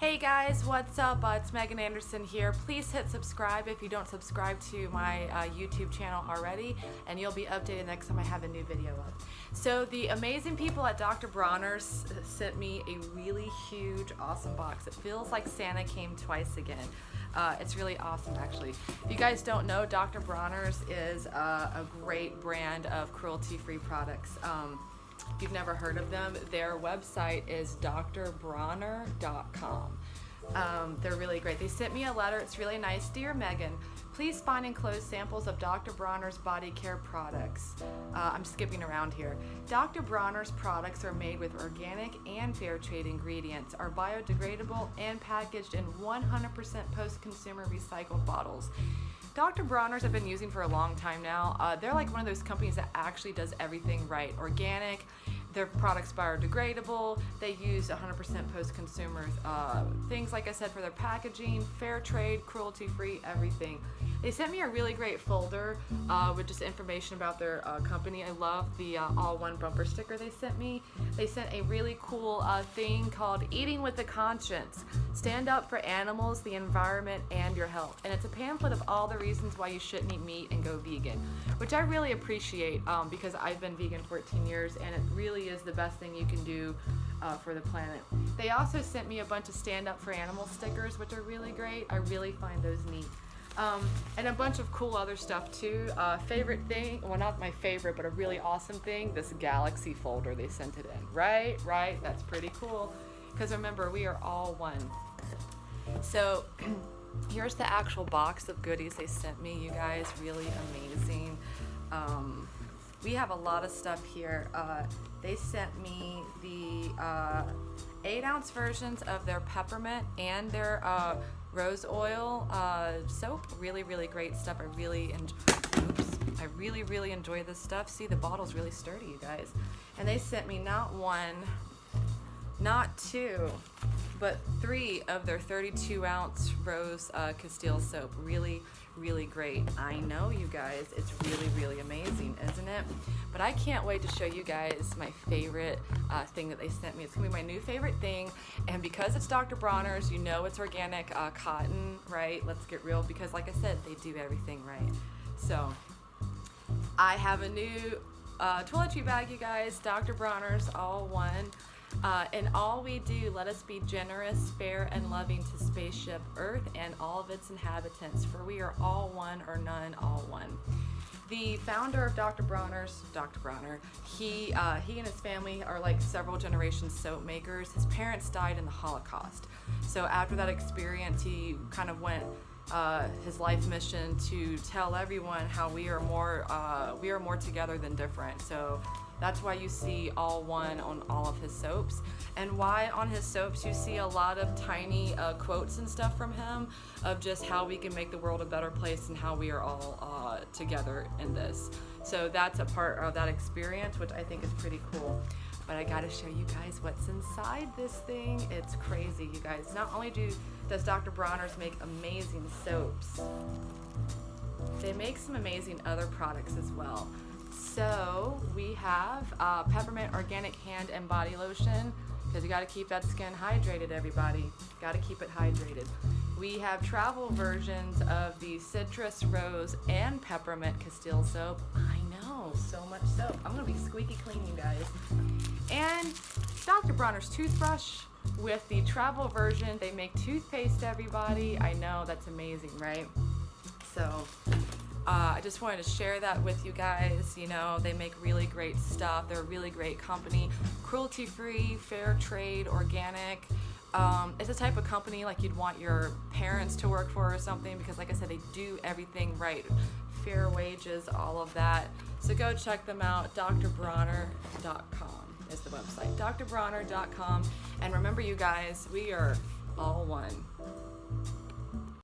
Hey guys, what's up? It's Megan Anderson here. Please hit subscribe if you don't subscribe to my YouTube channel already, and you'll be updated next time I have a new video up. So the amazing people at Dr. Bronners sent me a really huge, awesome box. It feels like Santa came twice again. It's really awesome, actually. If you guys don't know, Dr. Bronners is a great brand of cruelty-free products. If you've never heard of them, their website is drbronner.com. They're really great. They sent me a letter. It's really nice. Dear Meggan, please find enclosed samples of Dr. Bronner's body care products. I'm skipping around here. Dr. Bronner's products are made with organic and fair trade ingredients, are biodegradable, and packaged in 100% post-consumer recycled bottles. Dr. Bronners I've been using for a long time now. They're like one of those companies that actually does everything right. Organic, their products biodegradable, they use 100% post-consumer things, like I said, for their packaging, fair trade, cruelty-free, everything. They sent me a really great folder with just information about their company. I love the all-one bumper sticker they sent me. They sent a really cool thing called Eating with a Conscience. Stand up for animals, the environment, and your health. And it's a pamphlet of all the reasons why you shouldn't eat meat and go vegan, which I really appreciate because I've been vegan 14 years and it really is the best thing you can do for the planet. They also sent me a bunch of stand up for animal stickers, which are really great. I really find those neat. And a bunch of cool other stuff too. Favorite thing, well, not my favorite, but a really awesome thing, this galaxy folder they sent it in. Right, that's pretty cool. Because remember, we are all one. So here's the actual box of goodies they sent me, you guys. Really amazing. We have a lot of stuff here. They sent me the 8-ounce versions of their peppermint and their rose oil soap. Really great stuff. I really enjoy this stuff. See, the bottle's really sturdy, you guys. And they sent me not one, not two, but 3 of their 32-ounce rose castile soap. Really great. I know, you guys, it's really amazing, isn't it? But I can't wait to show you guys my favorite thing that they sent me. It's gonna be my new favorite thing, and because it's Dr. Bronner's, you know it's organic cotton, right? Let's get real, because like I said, they do everything right. So I have a new toiletry bag, you guys. Dr. Bronner's, all one. In all we do, let us be generous, fair, and loving to spaceship Earth and all of its inhabitants, for we are all one, or none, all one. The founder of Dr. Bronner's, Dr. Bronner, he and his family are like several generations soap makers. His parents died in the Holocaust. So after that experience, he kind of went his life mission to tell everyone how we are more together than different. So that's why you see all one on all of his soaps, and why on his soaps you see a lot of tiny quotes and stuff from him of just how we can make the world a better place and how we are all together in this. So that's a part of that experience, which I think is pretty cool. But I gotta show you guys what's inside this thing. It's crazy, you guys. Not only does Dr. Bronner's make amazing soaps, they make some amazing other products as well. So we have peppermint organic hand and body lotion, because you got to keep that skin hydrated, everybody. Got to keep it hydrated. We have travel versions of the citrus, rose, and peppermint castile soap. I know, so much soap. I'm going to be squeaky clean, you guys. And Dr. Bronner's toothbrush with the travel version. They make toothpaste, everybody. I know, that's amazing, right? So I just wanted to share that with you guys. You know, they make really great stuff. They're a really great company. Cruelty-free, fair trade, organic. It's a type of company like you'd want your parents to work for or something, because like I said, they do everything right. Fair wages, all of that. So go check them out. drbronner.com is the website. drbronner.com. And remember, you guys, we are all one.